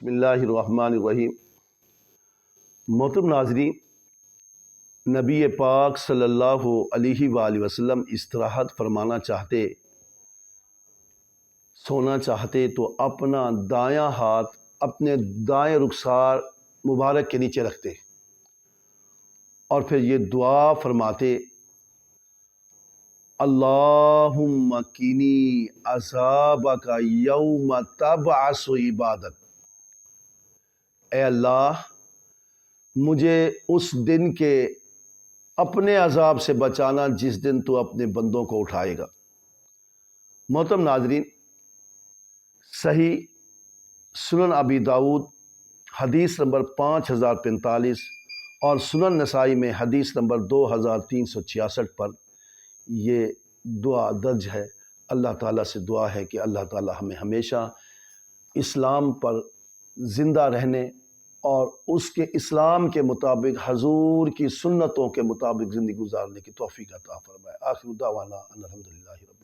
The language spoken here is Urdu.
بسم اللہ الرحمن الرحیم۔ محترم ناظرین، نبی پاک صلی اللہ علیہ وآلہ وسلم استراحت فرمانا چاہتے، سونا چاہتے تو اپنا دایاں ہاتھ اپنے دائیں رخسار مبارک کے نیچے رکھتے اور پھر یہ دعا فرماتے، اللہم قنی عذابک یوم تبعث عبادک۔ اے اللہ، مجھے اس دن کے اپنے عذاب سے بچانا جس دن تو اپنے بندوں کو اٹھائے گا۔ محترم ناظرین، صحیح سنن ابی داؤد حدیث نمبر 5045 اور سنن نسائی میں حدیث نمبر 2366 پر یہ دعا درج ہے۔ اللہ تعالیٰ سے دعا ہے کہ اللہ تعالیٰ ہمیں ہمیشہ اسلام پر زندہ رہنے اور اس کے اسلام کے مطابق حضور کی سنتوں کے مطابق زندگی گزارنے کی توفیق عطا فرمائے۔ آخر دعوانا ان الحمدللہ رب